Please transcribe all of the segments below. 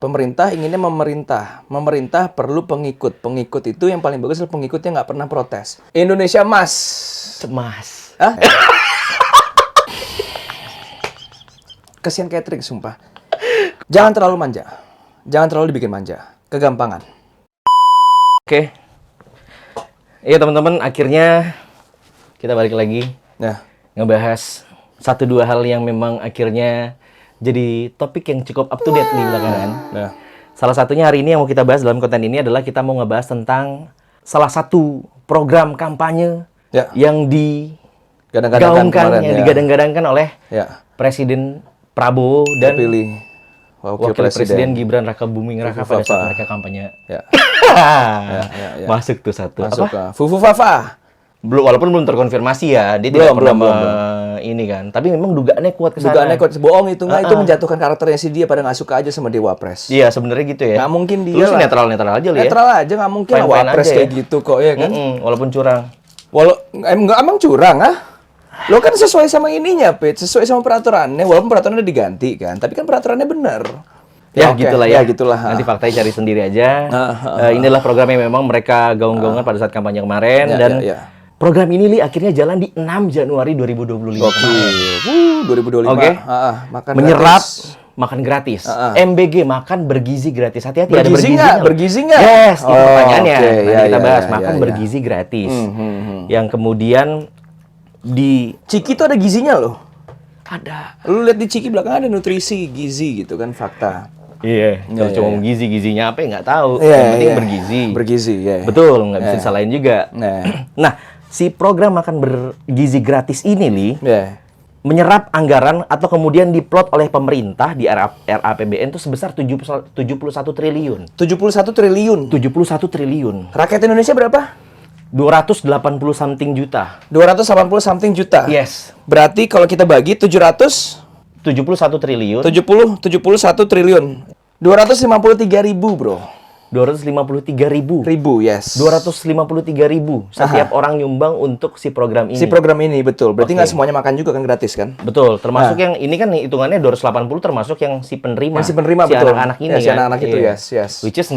Pemerintah inginnya memerintah. Memerintah perlu pengikut. Pengikut itu yang paling bagus adalah pengikutnya nggak pernah protes. Indonesia emas. Cemas. Hah? Kasihan catering, sumpah. Jangan terlalu manja. Jangan terlalu dibikin manja. Kegampangan. Oke. Iya teman-teman, akhirnya kita balik lagi Nah, ngebahas 1-2 hal yang memang akhirnya jadi topik yang cukup up to date nih belakangan. nah. Salah satunya hari ini yang mau kita bahas dalam konten ini adalah kita mau ngebahas tentang salah satu program kampanye Ya. yang Gadang-gadangkan kemarin, ya. digadang-gadangkan oleh Ya. Presiden Prabowo dan Pilih Wakil Presiden Gibran Rakabuming Raka pada saat mereka kampanye. Ya. Ya. Masuk tuh satu. Masuk Apa? ke Fufu Fafa. Walaupun belum terkonfirmasi ya, dia tidak pernah ini kan. Tapi memang dugaannya kuat ke sana. Dugaannya kuat, bohong itu nggak, itu menjatuhkan karakternya si dia pada nggak suka aja sama dia Wapres. Iya, sebenarnya gitu ya. Nggak mungkin dia Lu lah. netral-netral aja li ya. Netral aja, nggak mungkin lah Fine-fine Wapres aja kayak ya. gitu kok, ya kan? Walaupun curang. Emang curang ah? Lo kan sesuai sama ininya, Pit. Sesuai sama peraturannya, walaupun peraturannya diganti kan. Tapi kan peraturannya benar. Ya, oke. gitulah ya. Gitulah. Nanti faktanya cari sendiri aja. Inilah program yang memang mereka gaung-gaungan pada saat kampanye kemarin. Dan program ini akhirnya jalan di 6 Januari 2025. Oke. 2025. Oke. Makan Menyerap gratis. makan gratis. MBG, makan bergizi gratis. Hati-hati ada Bergizi nggak? Bergizi nggak? Yes, itu pertanyaannya. oke. Nanti kita bahas makan bergizi gratis. Yang kemudian di Ciki tuh ada gizinya loh. ada. Lu lihat di Ciki belakang ada nutrisi, gizi gitu kan, fakta. Iya, kalau cuma gizi-gizinya apa ya nggak tahu. Iya, Yang penting iya. bergizi. Bergizi, ya. Betul, nggak bisa disalahin juga. Nah, Nah, si program makan bergizi gratis ini, Li, ya. menyerap anggaran atau kemudian diplot oleh pemerintah di RAPBN itu sebesar 71 triliun. 71 triliun. 71 triliun. Rakyat Indonesia berapa? 280 something juta. 280 something juta. Yes. Berarti kalau kita bagi 71 triliun. 71 triliun. 253 ribu, bro. 253 ribu. Yes. 253 ribu setiap orang nyumbang untuk si program ini. Si program ini, betul. Berarti Oke. nggak semuanya makan juga kan, gratis kan? Betul, termasuk yang ini kan hitungannya 280 termasuk yang si penerima. Yang si penerima, si betul. anak-anak ini Ya, si kan. anak-anak itu, Iya. yes. Which is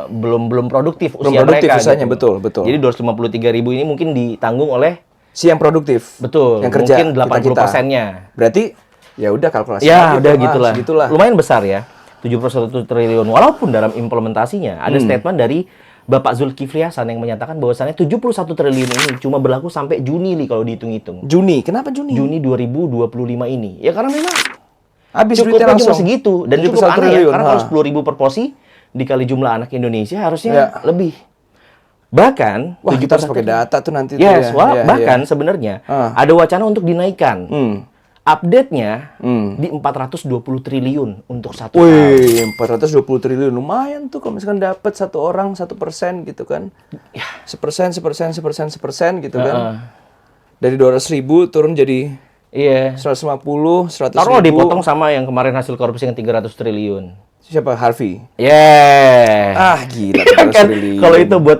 belum produktif Belum usia produktif mereka. usianya, gitu. betul. Jadi 253 ribu ini mungkin ditanggung oleh Si yang produktif. betul, Yang kerja. mungkin 80%-nya. Berarti ya udah kalkulasi. Ya, lagi udah tuh, gitulah. segitulah. Lumayan besar ya. 71 triliun. Walaupun dalam implementasinya ada statement dari Bapak Zulkifli Hasan yang menyatakan bahwasannya 71 triliun ini cuma berlaku sampai Juni nih kalau dihitung-hitung. Juni, kenapa Juni? Juni 2025 ini. Ya karena memang Habis duitnya cukupnya cuma langsung segitu dan 71 cukup aneh ya, triliun, karena kalau 10.000 per porsi dikali jumlah anak Indonesia harusnya lebih. Bahkan Wah, kita harus 71 pakai data tuh nanti. Yes, tuh ya. bahkan sebenarnya ada wacana untuk dinaikkan. Update-nya di 420 triliun untuk satu tahun. Wih, 420 triliun. Lumayan tuh kalau misalkan dapat satu orang 1% gitu kan. Ya. 1% gitu kan. Dari 200.000 turun jadi Iya. 150, 100.000. Taruh dipotong sama yang kemarin hasil korupsi yang 300 triliun. Siapa? Harvey. Yeah. Ah, gila 300 Kan triliun. kalau itu buat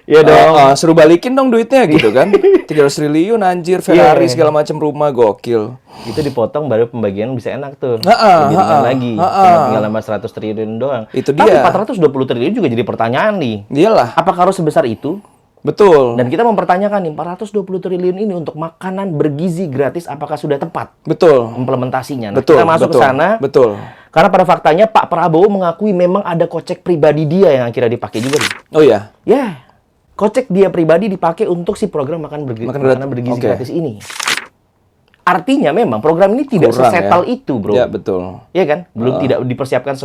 ya dong. Suruh balikin dong duitnya gitu kan. 300 triliun anjir, Ferrari segala macam rumah, gokil. Itu dipotong baru pembagian bisa enak tuh. Ha-ha, Lebih ringan ha-ha, lagi. ha-ha. Cuma tinggal nambah 100 triliun doang. Itu Tapi dia. 420 triliun juga jadi pertanyaan nih. Iyalah, Apakah harus sebesar itu? betul. Dan kita mempertanyakan nih 420 triliun ini untuk makanan bergizi gratis apakah sudah tepat Betul. implementasinya? Nah, Betul. kita masuk betul, ke sana. Betul. Karena pada faktanya Pak Prabowo mengakui memang ada kocek pribadi dia yang akhirnya dipakai juga nih. Oh iya. Ya, kocek dia pribadi dipakai untuk si program makanan bergizi Oke. gratis ini. Artinya memang program ini tidak Kurang, sesettle ya. itu, bro. Ya, betul. Iya kan? Belum tidak dipersiapkan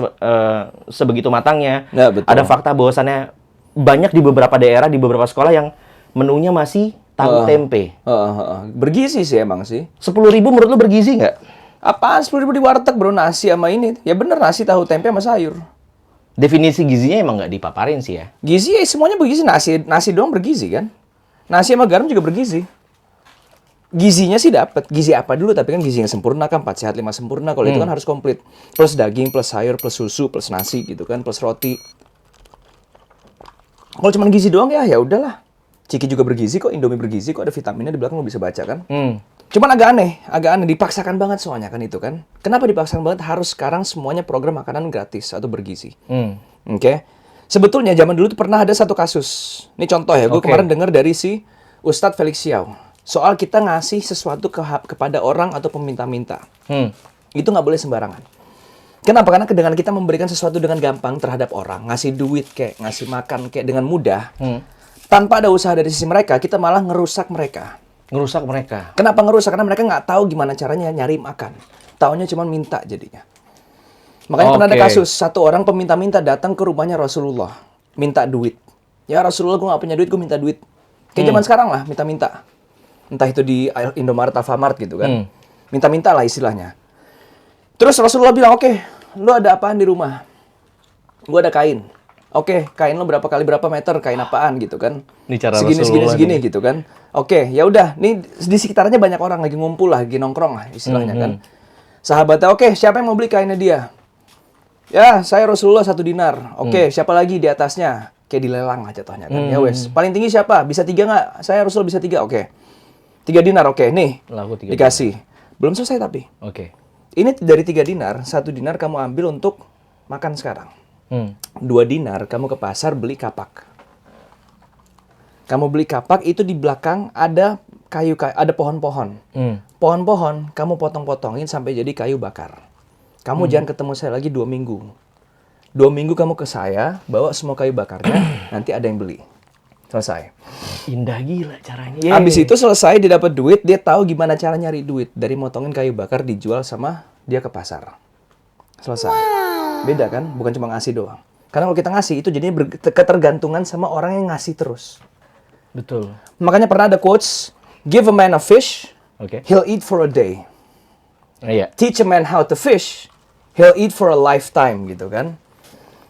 sebegitu matangnya. Ya, betul. Ada fakta bahwasannya banyak di beberapa daerah, di beberapa sekolah yang menunya masih tahu tempe. Bergizi sih emang sih. 10.000 menurut lu bergizi nggak? Apaan 10.000 di warteg, bro, nasi sama ini? Ya bener, nasi, tahu, tempe sama sayur. Definisi gizinya emang nggak dipaparin sih ya. Gizi ya semuanya bergizi, nasi doang bergizi kan? Nasi sama garam juga bergizi. Gizinya sih dapat. Gizi apa dulu, tapi kan gizi yang sempurna kan 4 sehat 5 sempurna. Kalau itu kan harus komplit. Plus daging, plus sayur, plus susu, plus nasi gitu kan, plus roti. Kalau cuma gizi doang ya udahlah. Ciki juga bergizi kok, Indomie bergizi kok, ada vitaminnya di belakang lo bisa baca kan. Cuman agak aneh, dipaksakan banget soalnya kan itu kan. Kenapa dipaksakan banget harus sekarang semuanya program makanan gratis atau bergizi? Oke. Sebetulnya zaman dulu tuh pernah ada satu kasus. Ini contoh ya, gue Oke. kemarin dengar dari si Ustadz Felix Xiao. Soal kita ngasih sesuatu kepada orang atau peminta-minta. Itu nggak boleh sembarangan. Kenapa? Karena dengan kita memberikan sesuatu dengan gampang terhadap orang, ngasih duit kayak, ngasih makan kayak dengan mudah, tanpa ada usaha dari sisi mereka, kita malah ngerusak mereka. Ngerusak mereka. Kenapa ngerusak? Karena mereka nggak tahu gimana caranya nyari makan. Taunya cuma minta jadinya. Makanya pernah ada Oke. kasus, satu orang peminta-minta datang ke rumahnya Rasulullah. Minta duit. Ya Rasulullah, gue nggak punya duit, gue minta duit. Kayak zaman sekarang lah, minta-minta. Entah itu di Indomaret, Alfamart gitu kan. Minta-minta lah istilahnya. Terus Rasulullah bilang, oke, lu ada apaan di rumah? Gue ada kain. Oke, kain lo berapa kali berapa meter, kain apaan gitu kan? Ini cara segini Rasulullah segini nih. gitu kan? Oke, ya udah, nih di sekitarnya banyak orang lagi ngumpul lah, lagi nongkrong lah istilahnya kan. Sahabatnya, oke, siapa yang mau beli kainnya dia? Ya, saya Rasulullah 1 dinar. Oke, siapa lagi di atasnya? Kayak dilelang lah jatuhnya kan. Ya wes, paling tinggi siapa? Bisa 3 nggak? Saya Rasulullah bisa 3. Oke. 3 dinar, oke. Nih, Laku 3 dikasih. Belum selesai tapi. Oke. Ini dari 3 dinar, 1 dinar kamu ambil untuk makan sekarang. 2 dinar kamu ke pasar beli kapak. Kamu beli kapak itu di belakang ada kayu, ada pohon-pohon. Pohon-pohon kamu potong-potongin sampai jadi kayu bakar. Kamu jangan ketemu saya lagi 2 minggu. 2 minggu kamu ke saya, bawa semua kayu bakarnya, nanti ada yang beli. Selesai. Indah gila caranya. Habis itu selesai, dia dapat duit, dia tahu gimana cara nyari duit. Dari motongin kayu bakar, dijual sama dia ke pasar. Selesai. Beda kan? Bukan cuma ngasih doang. Karena kalau kita ngasih, itu jadinya ketergantungan sama orang yang ngasih terus. Betul. Makanya pernah ada quotes, give a man a fish, Oke. he'll eat for a day. Iya. Teach a man how to fish, he'll eat for a lifetime gitu kan.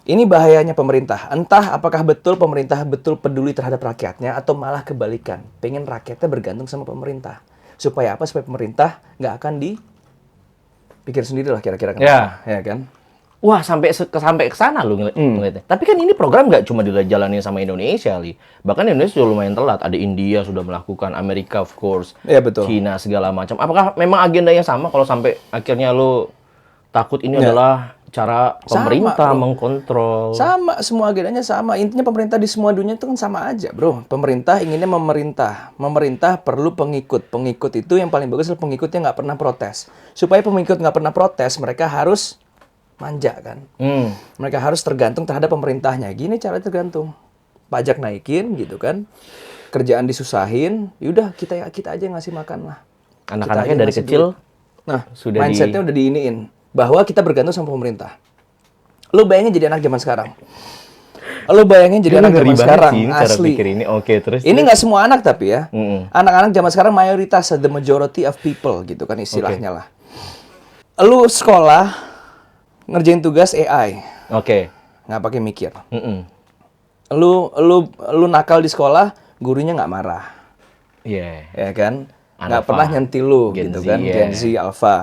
Ini bahayanya pemerintah. Entah apakah betul pemerintah betul peduli terhadap rakyatnya atau malah kebalikan. Pengen rakyatnya bergantung sama pemerintah. Supaya apa? Supaya pemerintah nggak akan dipikir sendiri lah kira-kira kenapa. Ya kan? Wah, sampai ke sana lu ngeliatnya. Tapi kan ini program nggak cuma dijalani sama Indonesia, Li. Bahkan Indonesia sudah lumayan telat. Ada India sudah melakukan, Amerika of course, Iya betul. Cina segala macam. Apakah memang agendanya sama kalau sampai akhirnya lu takut ini adalah cara pemerintah bro. mengkontrol? Sama, semua agendanya sama. Intinya pemerintah di semua dunia itu kan sama aja, bro. Pemerintah inginnya memerintah. Memerintah perlu pengikut. Pengikut itu yang paling bagus adalah pengikutnya nggak pernah protes. Supaya pengikut nggak pernah protes, mereka harus manja kan. Mereka harus tergantung terhadap pemerintahnya. Gini cara tergantung. Pajak naikin gitu kan. Kerjaan disusahin. Yaudah kita aja yang ngasih makan lah. Anak-anaknya Kita dari ngasih kecil duit. Nah, sudah mindsetnya udah diiniin. Bahwa kita bergantung sama pemerintah. Lu bayangin jadi anak zaman sekarang. Lu bayangin jadi anak zaman sekarang. cara Asli. pikir ini. Oke, terus. Ini nggak semua anak tapi ya. Anak-anak zaman sekarang mayoritas, the majority of people gitu kan istilahnya lah. Lu sekolah ngerjain tugas AI, Oke. nggak pakai mikir. Lu nakal di sekolah, gurunya nggak marah, Iya. ya kan? Nggak Alpha, pernah nyentil lu Gen gitu Z, kan, yeah. Gen Z, Alpha.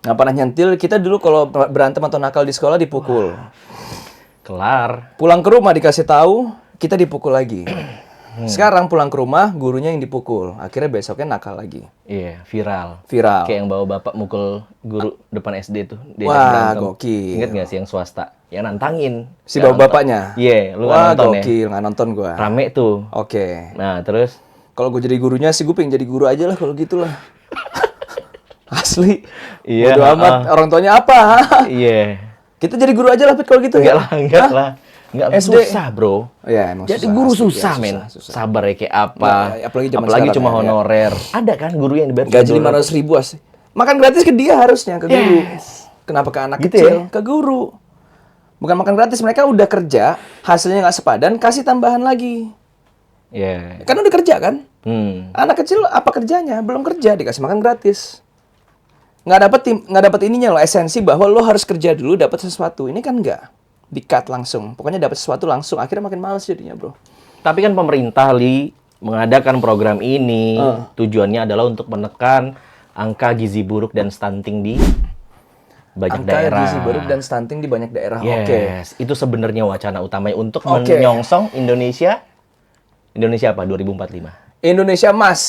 Nggak pernah nyentil. Kita dulu kalau berantem atau nakal di sekolah dipukul. Kelar. Pulang ke rumah dikasih tahu, kita dipukul lagi. Sekarang pulang ke rumah, gurunya yang dipukul. Akhirnya besoknya nakal lagi. Iya, viral. Viral. Kayak yang bawa bapak mukul guru depan SD tuh. Diajak Wah, berantem. gokil. Ingat nggak sih yang swasta? Yang nantangin. Si Nggak bapak nonton. bapaknya? Iya, lu nggak Wah, nonton ya? gokil. Nggak nonton gua. Rame tuh. Oke. Nah, terus? Kalau gue jadi gurunya sih, gue pengen jadi guru aja lah kalau gitu lah. Asli. Iya, Bodo amat. Orang tuanya apa? Iya. Kita jadi guru aja lah, Pit, kalau gitu Enggak ya. lah, enggak lah. Enggak, SD. susah, bro. Iya, emang Jadi susah, guru asli. susah, Ya, men. susah. Sabar ya kayak apa. Ya, apalagi zaman apalagi sekarang cuma ya, honorer. Ada kan guru yang dibayar Gaji 500.000 asli. Makan gratis ke dia harusnya, ke guru. Kenapa ke anak Gitu kecil? ya? Ke guru. Bukan makan gratis, mereka udah kerja, hasilnya nggak sepadan, kasih tambahan lagi. Iya. Kan udah kerja kan? Hmm. Anak kecil apa kerjanya? Belum kerja, dikasih makan gratis. Nggak dapet ininya loh, esensi bahwa lo harus kerja dulu dapat sesuatu. Ini kan nggak di-cut langsung. Pokoknya dapat sesuatu langsung, akhirnya makin males jadinya, bro. Tapi kan pemerintah, Li, mengadakan program ini tujuannya adalah untuk menekan angka gizi buruk dan stunting di banyak Angka daerah. gizi buruk dan stunting di banyak daerah. Oke. Yes, itu sebenarnya wacana utamanya untuk Oke. menyongsong Indonesia. Indonesia apa? 2045. Indonesia Mas.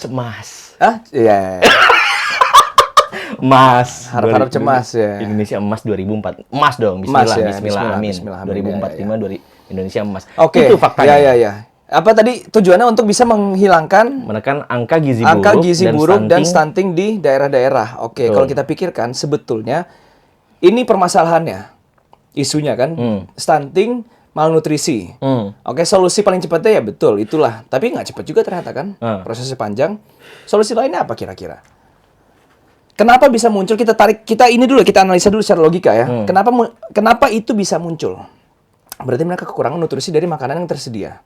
Cemas. Ah, iya. Emas. Harap-harap cemas ya. Indonesia emas 2004. Emas dong. Emas Bismillah, ya, bismillah, amin. bismillah, amin. 2045 Indonesia emas. Oke. Itu faktanya. Ya. Apa tadi tujuannya untuk bisa menghilangkan Menekan angka gizi buruk dan stunting di daerah-daerah. Oke, kalau kita pikirkan sebetulnya ini permasalahannya, isunya kan, stunting, malnutrisi. Oke, solusi paling cepatnya ya betul itulah. Tapi nggak cepat juga ternyata kan, prosesnya panjang. Solusi lainnya apa kira-kira? Kenapa bisa muncul? Kita analisa dulu secara logika ya. Kenapa itu bisa muncul? Berarti mereka kekurangan nutrisi dari makanan yang tersedia.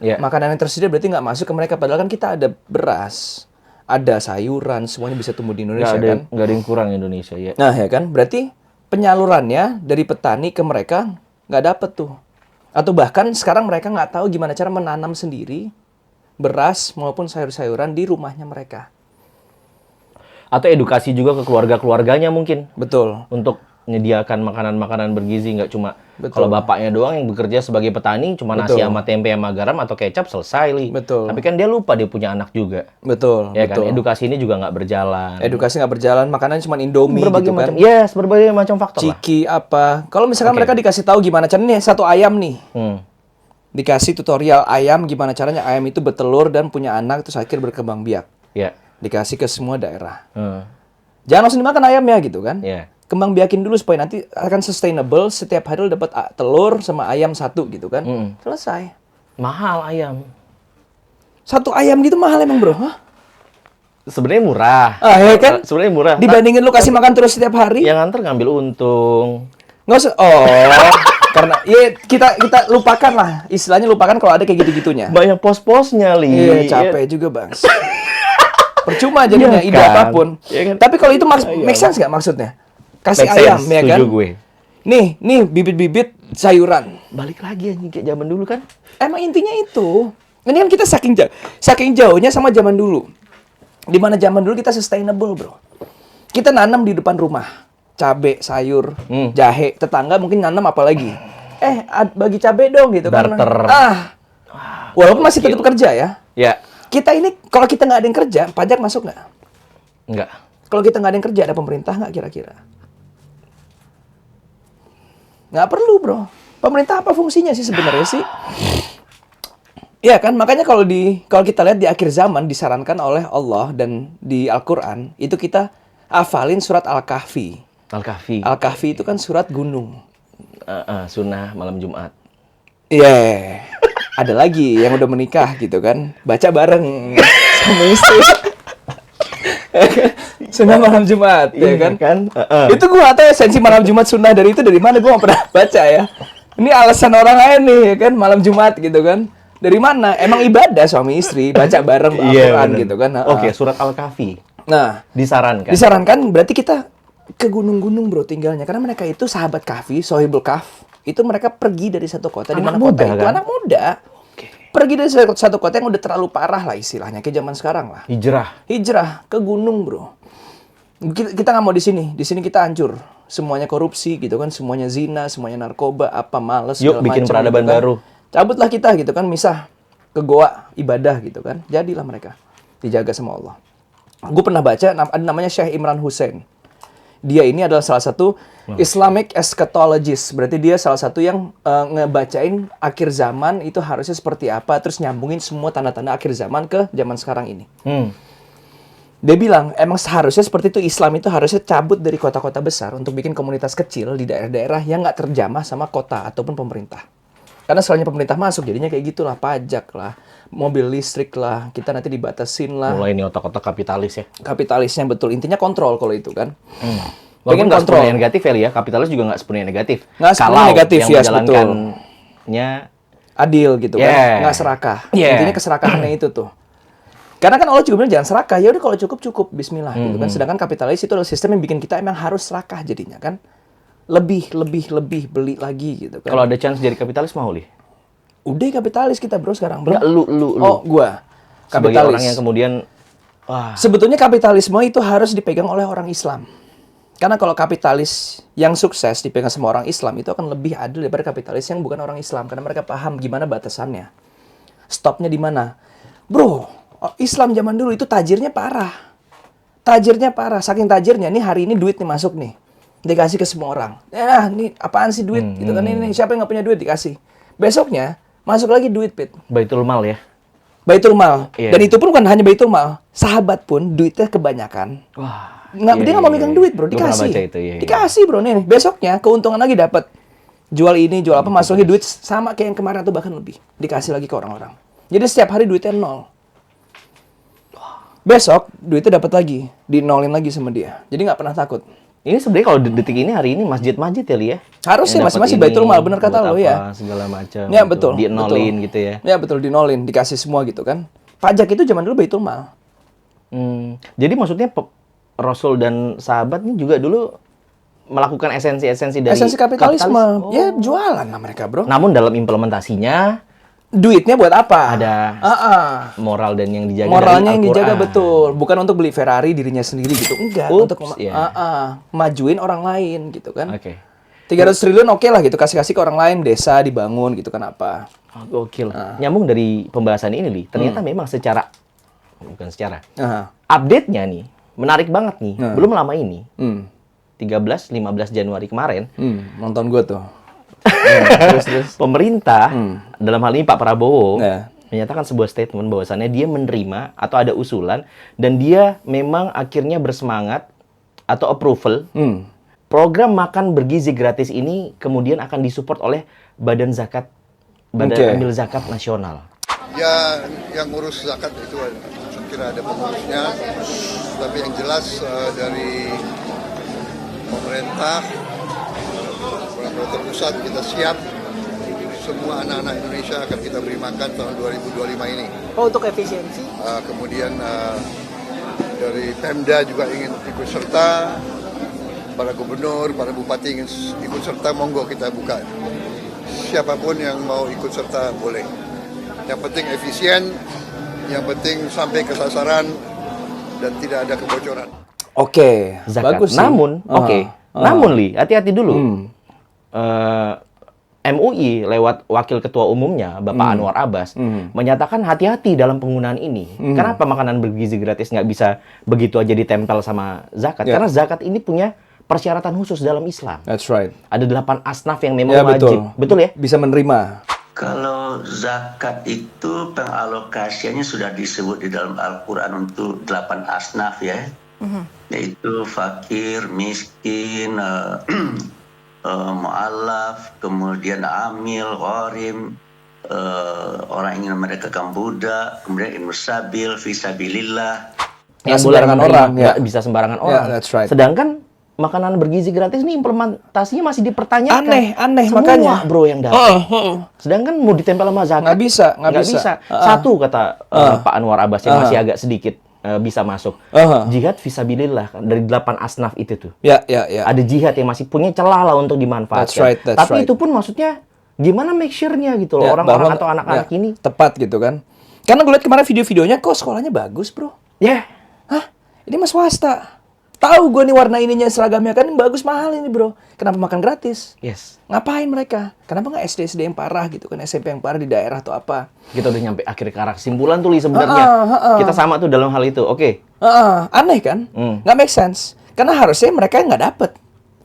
Yeah. Makanan yang tersedia berarti nggak masuk ke mereka. Padahal kan kita ada beras, ada sayuran, semuanya bisa tumbuh di Indonesia kan. Nggak ada yang kurang Indonesia ya. Nah ya kan, berarti penyalurannya dari petani ke mereka nggak dapet tuh. Atau bahkan sekarang mereka nggak tahu gimana cara menanam sendiri beras maupun sayur-sayuran di rumahnya mereka. Atau edukasi juga ke keluarga-keluarganya mungkin. Betul. Untuk menyediakan makanan-makanan bergizi, nggak cuma kalau bapaknya doang yang bekerja sebagai petani cuma nasi sama tempe sama garam atau kecap selesai li. Betul. Tapi kan dia lupa dia punya anak juga. Betul. Ya kan, edukasi ini juga nggak berjalan. Edukasi nggak berjalan, makanannya cuma Indomie berbagai gitu macam, kan. yes, berbagai macam faktor lah. Ciki apa. Kalau misalkan mereka dikasih tahu gimana caranya nih, satu ayam nih. Dikasih tutorial ayam gimana caranya ayam itu bertelur dan punya anak terus akhir berkembang biak. Ya. Dikasih ke semua daerah. Jangan langsung dimakan ayamnya gitu kan. Ya. Kembang biakin dulu supaya nanti akan sustainable, setiap hari lo dapat telur sama ayam satu gitu kan. Selesai. Mahal ayam. Satu ayam gitu mahal emang bro? Hah? Sebenarnya murah. Ya kan? Sebenarnya murah. Dibandingin lo kasih makan terus setiap hari. Yang nganter ngambil untung. Nggak usah. Karena ya kita lupakan lah. Istilahnya lupakan kalau ada kayak gitu-gitunya. Banyak pos-posnya li. Iya, capek juga bang. Percuma jadinya Iya ide kan? apapun. Iya kan? Tapi kalau itu make sense nggak maksudnya? Kasih Make ayam sense, ya kan? setuju gue. Nih bibit-bibit sayuran. Balik lagi anjing kayak zaman dulu kan. Emang intinya itu. Ini kan kita saking jauhnya sama zaman dulu. Dimana zaman dulu kita sustainable bro. Kita nanam di depan rumah. Cabe, sayur, jahe. Tetangga mungkin nanam apa lagi. Bagi cabe dong gitu kan. Barter. Walaupun masih tetap kerja ya. Ya. Kita ini kalau kita nggak ada yang kerja, pajak masuk nggak? Enggak. Kalau kita nggak ada yang kerja, ada pemerintah nggak kira-kira? Nggak perlu bro. Pemerintah apa fungsinya sih sebenarnya sih? Iya kan, makanya kalau kita lihat di akhir zaman disarankan oleh Allah dan di Al-Quran itu kita hafalin surat Al-Kahfi. Al-Kahfi. Al-Kahfi itu kan surat gunung. Sunnah malam Jumat. Iya. Ada lagi yang udah menikah gitu kan, baca bareng sama istri. Sunnah malam Jumat, ya kan? Itu gue gak tahu esensi malam Jumat sunnah dari mana, gue gak pernah baca ya. Ini alasan orang lain nih, ya kan? Malam Jumat gitu kan. Dari mana? Emang ibadah suami istri, baca bareng Al-Quran gitu kan. Oke, surat Al-Kahfi. Nah, disarankan berarti kita ke gunung-gunung bro tinggalnya. Karena mereka itu sahabat Kahfi, Sohibul Kahf. Itu mereka pergi dari satu kota. Di mana kota itu? Anak muda. Pergi dari satu kota yang udah terlalu parah lah istilahnya. Kayak zaman sekarang lah. Hijrah ke gunung bro. Kita nggak mau di sini. Di sini kita hancur. Semuanya korupsi gitu kan. Semuanya zina, semuanya narkoba, males. Yuk bikin peradaban gitu kan. baru. Cabutlah kita gitu kan. Misah ke goa ibadah gitu kan. Jadilah mereka. Dijaga sama Allah. Gue pernah baca ada namanya Syekh Imran Hussein. Dia ini adalah salah satu Islamic eschatologist. Berarti dia salah satu yang ngebacain akhir zaman itu harusnya seperti apa. Terus nyambungin semua tanda-tanda akhir zaman ke zaman sekarang ini. Dia bilang, emang seharusnya seperti itu Islam itu harusnya cabut dari kota-kota besar untuk bikin komunitas kecil di daerah-daerah yang nggak terjamah sama kota ataupun pemerintah. Karena soalnya pemerintah masuk, jadinya kayak gitulah, pajak lah, mobil listrik lah, kita nanti dibatasin lah. Mulai ini otak-otak kapitalis ya. Kapitalisnya betul, intinya kontrol kalau itu kan. Walaupun nggak sepenuhnya negatif ya, kapitalis juga nggak sepenuhnya negatif. Nggak sepenuhnya negatif, yang ya menjalankannya adil gitu kan, nggak serakah. Intinya keserakahannya itu tuh. Karena kan Allah juga bilang jangan serakah, ya udah kalau cukup Bismillah gitu kan. Sedangkan kapitalis itu adalah sistem yang bikin kita emang harus serakah jadinya kan. Lebih beli lagi gitu kan. Kalau ada chance jadi kapitalis mau li? Udah kapitalis kita bro sekarang bro. Nggak, lu. Oh gua. Kapitalis. Sebagai orang yang kemudian sebetulnya kapitalisme itu harus dipegang oleh orang Islam. Karena kalau kapitalis yang sukses dipegang sama orang Islam itu akan lebih adil daripada kapitalis yang bukan orang Islam. Karena mereka paham gimana batasannya. Stopnya di mana. Bro, Islam zaman dulu itu tajirnya parah. Tajirnya parah, saking tajirnya nih hari ini duit nih masuk nih. Dikasih ke semua orang. Nih apaan sih duit? Gitu kan ini siapa yang nggak punya duit dikasih. Besoknya masuk lagi duit, Pit. Baitul Mal ya. Baitul Mal. Iya. Dan itu pun bukan hanya Baitul Mal. Sahabat pun duitnya kebanyakan. Wah. Dia nggak mau megang duit, bro. Gua pernah Dikasih. baca itu, iya. Dikasih, bro. Nih, besoknya keuntungan lagi dapat. Jual ini, jual apa, masukin duit sama kayak yang kemarin atau bahkan lebih. Dikasih lagi ke orang-orang. Jadi setiap hari duitnya 0. Besok duitnya dapat lagi, di-nolin lagi sama dia. Jadi nggak pernah takut. Ini sebenarnya kalau detik ini hari ini masjid-masjid ya, Li ya? Harusnya Yang masih dapat Baitul ini, Mal, bener kata buat lo apa, ya. segala macam. Ya gitu. betul. Di-nolin betul. gitu ya. Ya betul, di-nolin, dikasih semua gitu kan. Pajak itu zaman dulu Baitul Mal. Jadi maksudnya Rasul dan sahabat ini juga dulu melakukan esensi-esensi dari Esensi kapitalisme. Oh. Ya jualan lah mereka, bro. Namun dalam implementasinya Duitnya buat apa? ada moral dan yang dijaga Moralnya dari yang dijaga Al-Quran. betul, bukan untuk beli Ferrari dirinya sendiri gitu, enggak, Ups, untuk iya. majuin orang lain gitu kan. Oke. 300 triliun oke lah gitu, kasih-kasih ke orang lain, desa dibangun gitu kan apa. Oh, gokil. Nyambung dari pembahasan ini, Li. Ternyata memang bukan secara. Update-nya nih, menarik banget nih. Belum lama ini, 13-15 Januari kemarin, Nonton gue tuh. Terus. pemerintah, dalam hal ini Pak Prabowo, Nah. menyatakan sebuah statement bahwasannya dia menerima atau ada usulan, dan dia memang akhirnya bersemangat atau approval, program makan bergizi gratis ini kemudian akan disupport oleh Badan Amil Zakat Nasional. Ya, yang ngurus zakat itu saya kira ada pengurusnya, tapi yang jelas dari pemerintah pusat kita siap, semua anak-anak Indonesia akan kita beri makan tahun 2025 ini. Oh, untuk efisiensi? Kemudian dari Pemda juga ingin ikut serta, para gubernur, para bupati ingin ikut serta, monggo kita buka. Siapapun yang mau ikut serta boleh. Yang penting efisien, yang penting sampai ke sasaran dan tidak ada kebocoran. Oke, Zakat. bagus sih. Namun, namun Li, hati-hati dulu. MUI lewat wakil ketua umumnya Bapak Anwar Abbas menyatakan hati-hati dalam penggunaan ini. Kenapa makanan bergizi gratis nggak bisa begitu aja ditempel sama zakat? Ya. Karena zakat ini punya persyaratan khusus dalam Islam. That's right. Ada 8 asnaf yang memang Ya wajib. Betul ya? Bisa menerima. Kalau zakat itu pengalokasiannya sudah disebut di dalam Al-Quran untuk 8 asnaf ya. Yaitu fakir, miskin, mu'alaf, kemudian amil, gharim, orang ingin merekakan budak, kemudian ilmu sabil, fisabilillah. Nggak Yang boleh sembarangan menerima, orang, ya. nggak bisa sembarangan orang. that's right. Sedangkan makanan bergizi gratis ini implementasinya masih dipertanyakan. Aneh, Semua makanya. bro yang dapat. Sedangkan mau ditempel sama zakat Nggak bisa. Satu kata Pak Anwar Abbas yang masih agak sedikit bisa masuk. Jihad fisabilillah dari 8 asnaf itu tuh. Ya. Ada jihad yang masih punya celah lah untuk dimanfaatkan. That's right. Tapi itu pun maksudnya gimana make sure-nya gitu loh, Ya, orang-orang bahwa- atau anak-anak ya, ini. tepat gitu kan. Karena gue liat kemarin video-videonya kok sekolahnya bagus, bro. Ya, Hah? Ini mah swasta. Tahu gue nih warna ininya seragamnya kan bagus, mahal ini, bro. Kenapa makan gratis? yes. Ngapain mereka? Kenapa nggak SD yang parah gitu kan, SMP yang parah di daerah atau apa? Kita udah nyampe akhir ke arah kesimpulan tuh Li sebenarnya. Kita sama tuh dalam hal itu. Oke. Aneh kan? Nggak make sense. Karena harusnya mereka yang nggak dapet.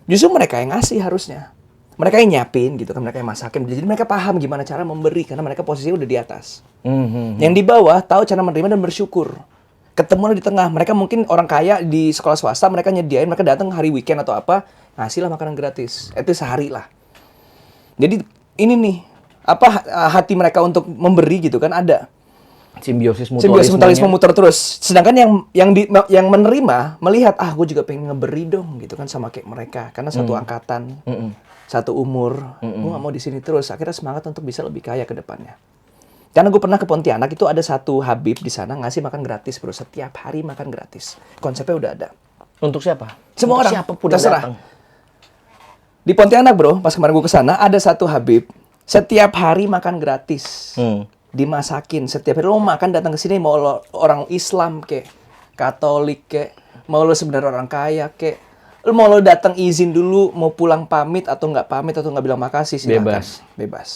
Justru mereka yang ngasih harusnya. Mereka yang nyiapin gitu kan, mereka yang masakin. Jadi mereka paham gimana cara memberi karena mereka posisinya udah di atas. Yang di bawah tahu cara menerima dan bersyukur. Ketemu di tengah. Mereka mungkin orang kaya di sekolah swasta, mereka nyediain, mereka datang hari weekend atau apa, ngasih lah makanan gratis. Itu sehari lah. Jadi ini nih, hati mereka untuk memberi gitu kan ada. Simbiosis Mutualisme muter terus. Sedangkan yang menerima melihat gue juga pengen ngeberi dong gitu kan sama kayak mereka karena satu angkatan, satu umur. Gue nggak mau di sini terus. Akhirnya semangat untuk bisa lebih kaya ke depannya. Karena gue pernah ke Pontianak itu ada satu Habib di sana ngasih makan gratis, bro. Setiap hari makan gratis. Konsepnya udah ada. Untuk siapa? Semua Untuk orang. siapapun yang Terserah. datang. Di Pontianak, bro, pas kemarin gue kesana ada satu Habib setiap hari makan gratis. Dimasakin setiap hari. Lo mau makan datang ke sini mau lo orang Islam kek, Katolik kek, mau lo sebenarnya orang kaya kek. Lo mau lo datang izin dulu, mau pulang pamit atau nggak bilang makasih silakan. Bebas. Bebas.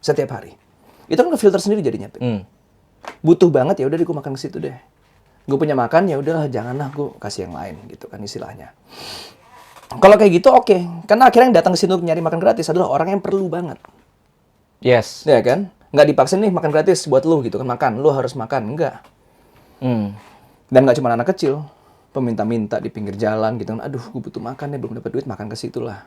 Setiap hari. Itu kan ke filter sendiri jadinya, Pip. butuh banget, ya udah gue makan ke situ deh. Gue punya makan, ya udahlah janganlah gue kasih yang lain gitu kan istilahnya. Kalau kayak gitu oke. Karena akhirnya yang datang ke situ untuk nyari makan gratis adalah orang yang perlu banget. Yes. Ya kan? Nggak dipaksa nih makan gratis buat lu gitu kan, makan, lu harus makan, enggak. Dan nggak cuma anak kecil, peminta-minta di pinggir jalan gitu kan, aduh gue butuh makan deh, belum dapat duit, makan ke situ lah.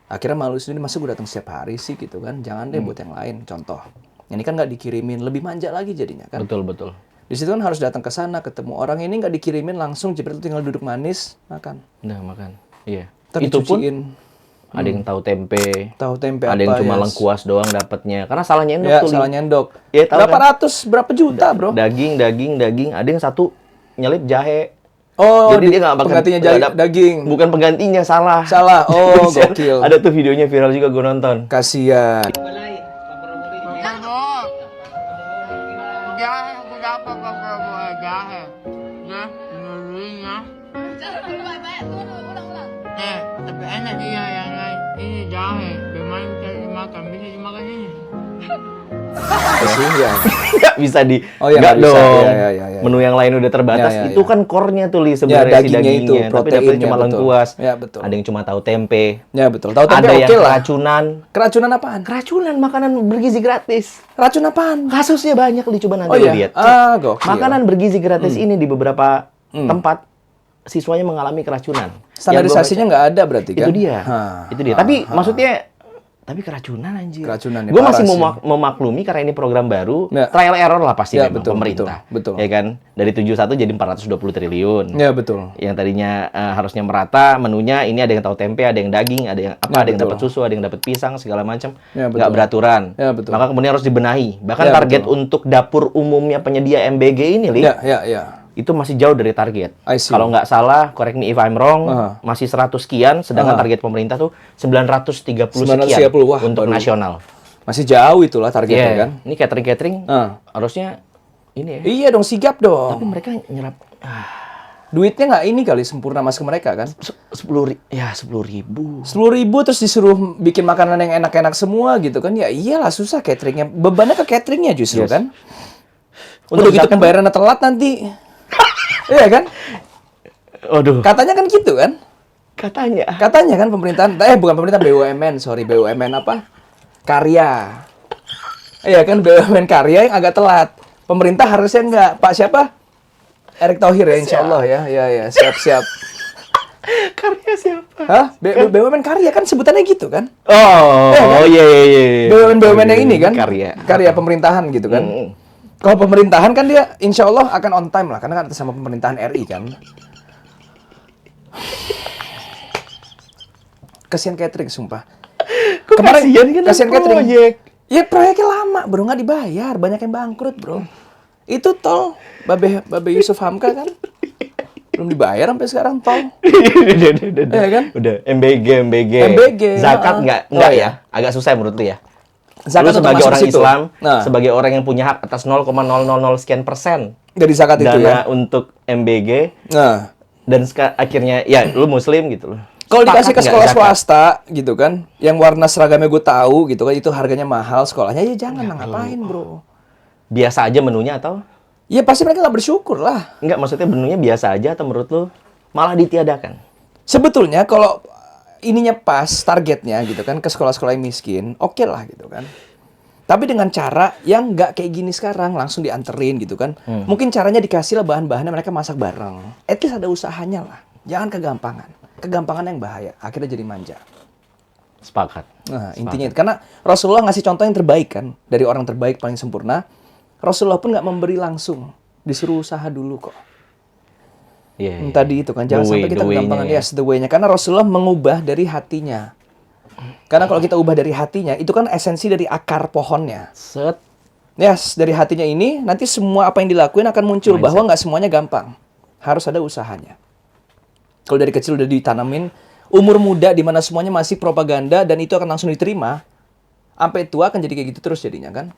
Akhirnya malu sendiri, masa gue datang setiap hari sih gitu kan, jangan deh buat yang lain, contoh. Ini kan nggak dikirimin, lebih manja lagi jadinya kan. Betul. Di situ kan harus datang ke sana, ketemu orang ini, nggak dikirimin langsung, jepret tinggal duduk manis, makan. Udah makan. Iya. Tapi Itu pun cuciin. ada yang tahu tempe. Tahu tempe ada yang apa, cuma yes. lengkuas doang dapatnya. Karena salah nyendok Ya, tuh. Li. salah nyendok. Ya, tahu berapa kan? ratus, berapa juta bro? Daging. Ada yang satu nyelip jahe. Oh, Jadi dia nggak makan penggantinya nggak ada- daging. Bukan penggantinya, salah. Salah, oh Bisa. gokil. Ada tuh videonya viral juga gue nonton. Kasian. Jahe aku dapat pakai buah jahe. Nah, ngerinya. Tapi enak dia yang lain. Ini jahe. Bagaimana bisa dimakan? Bisa dimakan ini. Kasian. Nggak bisa di... Oh, iya, nggak nggak bisa. dong. Ya. Menu yang lain udah terbatas. Ya, Itu kan core-nya tuh Li Ya, sebenarnya si dagingnya itu, dagingnya. Tapi proteinnya, dapetnya cuma betul. lengkuas. Ya, betul. Ada yang cuma tahu tempe. Ya betul. Tahu tempe Ada yang oke lah. keracunan. Keracunan apaan? Keracunan makanan bergizi gratis. Racun apaan? Kasusnya banyak Li, coba nanti Oh lu iya. lihat. Ah, gokil. Makanan bergizi gratis ini di beberapa tempat siswanya mengalami keracunan. Standarisasinya nggak ada berarti kan? Itu dia. Hah. Itu dia. Tapi maksudnya keracunan anjir. Keracunan ya, Gue masih parah memaklumi karena ini program baru, Ya. trial error lah pasti Ya, memang betul, pemerintah. betul. Ya kan? Dari 71 jadi 420 triliun. Ya betul. Yang tadinya harusnya merata menunya, ini ada yang tahu tempe, ada yang daging, ada yang apa, Ya, ada yang betul. dapat susu, ada yang dapat pisang segala macam. Ya, betul. Nggak beraturan. Ya, betul. Maka kemudian harus dibenahi. Bahkan Ya, target betul. untuk dapur umumnya penyedia MBG ini, Li, Ya. itu masih jauh dari target. I see. Kalau nggak salah, correct me if I'm wrong, masih 100 sekian, sedangkan target pemerintah tuh 930 sekian 930, wah, untuk baru. nasional. Masih jauh itulah targetnya Iya, kan? ini catering harusnya ini ya. Iya dong, sigap Tapi dong. mereka nyerap Duitnya nggak ini kali sempurna masuk ke mereka kan? 10.000 ribu. 10.000 terus disuruh bikin makanan yang enak-enak semua gitu kan? Ya iyalah susah cateringnya. Bebannya ke cateringnya justru Yes. kan? Untuk Udah gitu zakat- pembayarannya telat nanti. Iya kan? Aduh, Katanya kan gitu kan? katanya. Katanya kan pemerintahan, bukan pemerintah, BUMN, sorry, BUMN apa? Karya. Iya kan, BUMN karya yang agak telat. Pemerintah harusnya enggak. Pak siapa? Erick Thohir ya, insya Allah ya. Ya, siap. Karya siapa? Hah? BUMN karya kan sebutannya gitu kan? Oh, iya. BUMN yang ini kan? Karya. Karya pemerintahan gitu kan? Kalau pemerintahan kan dia insya Allah akan on time lah, karena kan atas sama pemerintahan RI kan. Kasihan catering, sumpah. Kasihan kan kasihan catering. proyek. Ya proyeknya lama bro, nggak dibayar, banyak yang bangkrut bro. Itu tol, Babe Yusuf Hamka kan, belum dibayar sampai sekarang tol. Udah. Iya kan? Udah, MBG. Zakat nggak Oh, ya? Agak susah menurut lu ya? Zakat Lu untuk sebagai masuk orang situ. Islam, Nah, sebagai orang yang punya hak atas 0,000 sekian persen dari zakat itu dana ya. untuk MBG, Nah, dan akhirnya ya lu Muslim gitu loh. kalau dikasih ke Sepakat sekolah nggak zakat? swasta gitu kan, yang warna seragamnya gue tahu gitu kan, itu harganya mahal sekolahnya, ya jangan lah, ngapain bro. Biasa aja menunya atau? Ya pasti mereka nggak bersyukur lah. Enggak, maksudnya menunya biasa aja atau menurut lu malah ditiadakan? Sebetulnya kalau ininya pas targetnya gitu kan ke sekolah-sekolah yang miskin, oke lah gitu kan. Tapi dengan cara yang nggak kayak gini sekarang, langsung dianterin gitu kan. Mungkin caranya dikasih lah bahan-bahannya, mereka masak bareng. At least ada usahanya lah. Jangan kegampangan. Kegampangan yang bahaya. Akhirnya jadi manja. Sepakat. Nah, intinya itu. Karena Rasulullah ngasih contoh yang terbaik kan. Dari orang terbaik paling sempurna. Rasulullah pun nggak memberi langsung. Disuruh usaha dulu kok. Iya. Tadi itu kan. Jangan sampai kita kegampangan. ya. Yes, the way-nya. Karena Rasulullah mengubah dari hatinya. Karena kalau kita ubah dari hatinya, itu kan esensi dari akar pohonnya. Set. Yes, dari hatinya ini, nanti semua apa yang dilakuin akan muncul. Bahwa nggak semuanya gampang. Harus ada usahanya. Kalau dari kecil udah ditanamin, umur muda di mana semuanya masih propaganda, dan itu akan langsung diterima, sampai tua akan jadi kayak gitu terus jadinya kan.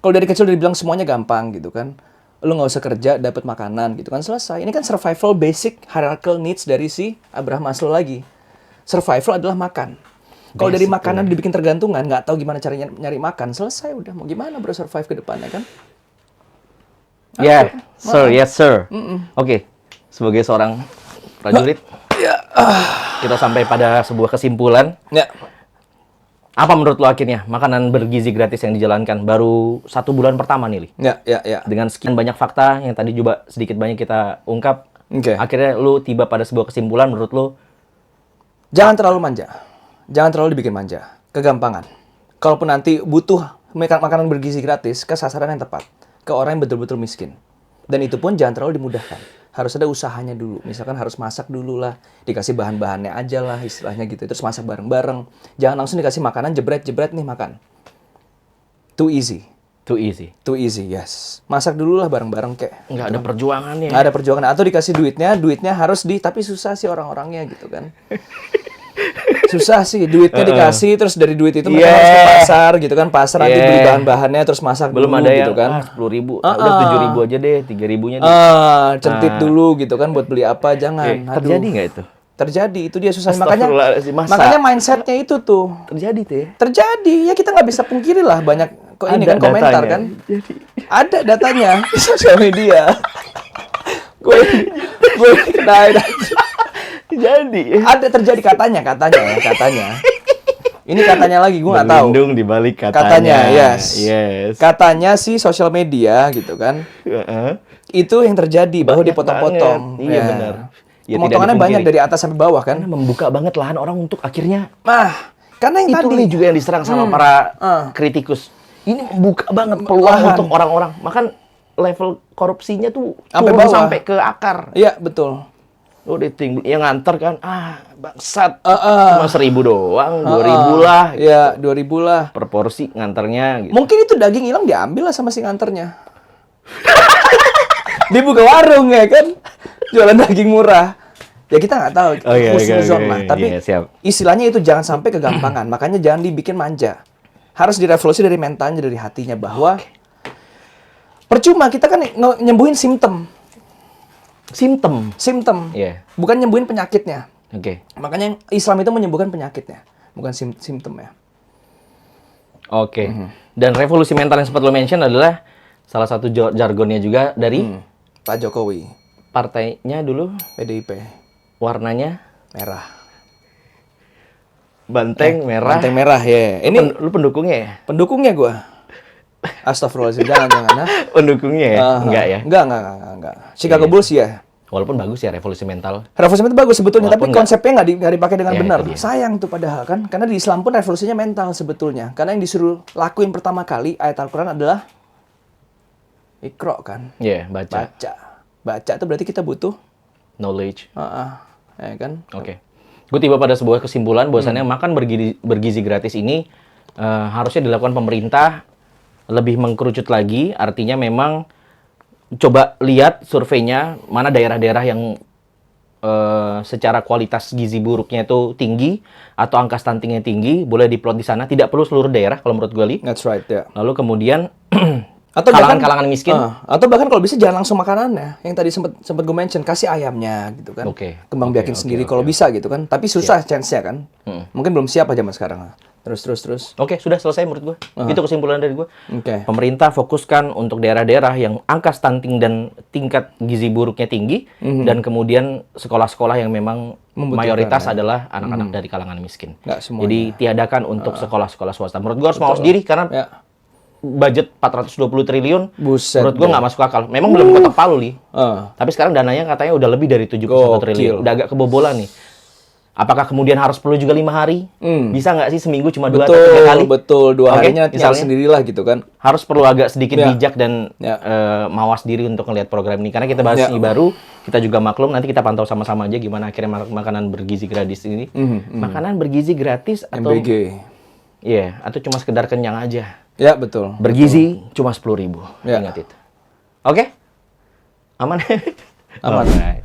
Kalau dari kecil udah dibilang semuanya gampang gitu kan. Lu nggak usah kerja, dapat makanan gitu kan, selesai. Ini kan survival basic hierarchical needs dari si Abraham Maslow lagi. Survival adalah makan. Kalau dari makanan dibikin tergantungan, nggak tahu gimana caranya nyari makan, selesai udah. Mau gimana bro survive ke depannya kan? Ya, sir, yes sir. Oke, sebagai seorang prajurit, kita sampai pada sebuah kesimpulan. Ya. Apa menurut lo akhirnya makanan bergizi gratis yang dijalankan baru 1 bulan pertama nih, Li? Ya. Dengan sekian banyak fakta yang tadi juga sedikit banyak kita ungkap, Oke. akhirnya lo tiba pada sebuah kesimpulan menurut lo, Jangan terlalu manja. Jangan terlalu dibikin manja. Kegampangan. Kalaupun nanti butuh makanan bergizi gratis, ke sasaran yang tepat. Ke orang yang betul-betul miskin. Dan itu pun jangan terlalu dimudahkan. Harus ada usahanya dulu. Misalkan harus masak dulu lah. Dikasih bahan-bahannya aja lah istilahnya gitu. Terus masak bareng-bareng. Jangan langsung dikasih makanan jebret-jebret nih makan. Too easy. too easy. Too easy, yes. Masak dulu lah bareng-bareng kayak. Nggak ada perjuangannya. Nggak ada perjuangan. Atau dikasih duitnya harus tapi susah sih orang-orangnya gitu kan. Susah sih, duitnya dikasih, terus dari duit itu mereka harus ke pasar gitu kan. Pasar nanti beli bahan-bahannya, terus masak Belum dulu ada gitu yang kan. 10.000, udah 7.000 aja deh, 3.000-nya deh. Centit dulu gitu kan buat beli apa, jangan. Aduh. Terjadi nggak itu? Terjadi, itu dia susah. Makanya Astagfirullahaladzim, masa? makanya mindsetnya itu tuh. Terjadi tuh ya? Terjadi, ya kita nggak bisa pungkiri lah banyak kok ini Ada kan komentar datanya. kan. Ada datanya di sosial media. gue kenain. Jadi. Ada terjadi katanya. Ini katanya lagi, gue nggak tahu. Berlindung di balik katanya. Katanya, yes. Yes. Katanya sih sosial media gitu kan. Itu yang terjadi bahwa Banyak dipotong-potong. banget. Iya, benar. Ya, Pemotongannya tidak banyak dipungkiri. dari atas sampai bawah kan. Karena membuka banget lahan orang untuk akhirnya Karena yang itu tadi nih juga yang diserang sama para kritikus. Ini membuka banget peluang Lahan. untuk orang-orang. Makan level korupsinya tuh Sampai turun bawah. sampai ke akar. Iya, betul. Lo yang nganter kan, bangsat, cuma 1.000 doang, 2.000 lah. Iya, 2.000 lah. Per porsi nganternya. Gitu. Mungkin itu daging hilang diambil lah sama si nganternya. Dibuka warung ya kan, jualan daging murah. Ya kita nggak tahu, Oh, iya, husnuzon iya, lah. iya, Tapi iya, siap. istilahnya itu jangan sampai kegampangan. Makanya jangan dibikin manja. Harus direvolusi dari mentalnya, dari hatinya bahwa percuma kita kan nyembuhin simptom. Simptom. Iya. Bukan nyembuhin penyakitnya. Oke. Makanya Islam itu menyembuhkan penyakitnya, bukan simptomnya. Oke. Dan revolusi mental yang sempat lo mention adalah salah satu jargonnya juga dari Pak Jokowi, partainya dulu, PDIP, warnanya merah. banteng merah. Banteng merah ya. Ini Lu pendukungnya ya? pendukungnya gua. Astagfirullahaladzim, jangan. Pendukungnya ya? Enggak ya? Enggak. Chicago Bulls ya. Walaupun bagus ya revolusi mental. Revolusi itu bagus sebetulnya, Walaupun tapi konsepnya nggak dipakai dengan Ya, benar. itu dia. Sayang tuh padahal kan, karena di Islam pun revolusinya mental sebetulnya. Karena yang disuruh lakuin pertama kali ayat Al-Quran adalah Iqra kan, Iya, baca. baca itu berarti kita butuh, Knowledge. ya kan? Oke. Gue tiba pada sebuah kesimpulan bahwasannya makan bergizi gratis ini harusnya dilakukan pemerintah lebih mengkerucut lagi. Artinya memang coba lihat surveinya mana daerah-daerah yang secara kualitas gizi buruknya itu tinggi atau angka stuntingnya tinggi, boleh diplot di sana. Tidak perlu seluruh daerah kalau menurut gue, Li. That's right ya. Lalu kemudian Atau bahkan kalangan miskin. atau bahkan kalau bisa jangan langsung makanannya. Yang tadi sempat gue mention, kasih ayamnya gitu kan. Oke. Kembang Oke, biakin oke, sendiri oke, kalau oke. bisa gitu kan. Tapi susah chance-nya kan. Mungkin belum siap aja mas sekarang. Terus. Oke, sudah selesai menurut gue. Itu kesimpulan dari gue. Oke. Pemerintah fokuskan untuk daerah-daerah yang angka stunting dan tingkat gizi buruknya tinggi, dan kemudian sekolah-sekolah yang memang Membutuhkan, mayoritas ya. adalah anak-anak dari kalangan miskin. Nggak semuanya. Jadi tiadakan untuk sekolah-sekolah swasta. Menurut gue harus mawas diri karena Ya. budget 420 triliun, Buset menurut gue deh. nggak masuk akal. Memang belum ketok palu, Li. Ah. Tapi sekarang dananya katanya udah lebih dari 71 triliun. Udah agak kebobolan nih. Apakah kemudian harus perlu juga 5 hari? Bisa nggak sih seminggu cuma 2 atau 3 kali? Betul. 2 Oke, harinya tinggal misalnya. sendirilah gitu kan. Harus perlu agak sedikit Ya. bijak dan Ya. mawas diri untuk ngelihat program ini. Karena kita bahas Ya. ini baru, kita juga maklum, nanti kita pantau sama-sama aja gimana akhirnya makanan bergizi gratis ini. Makanan bergizi gratis atau MBG. Iya, atau cuma sekedar kenyang aja. Ya betul. Bergizi cuma 10.000. Ya. Ingat itu. Oke? Aman? Aman. Alright.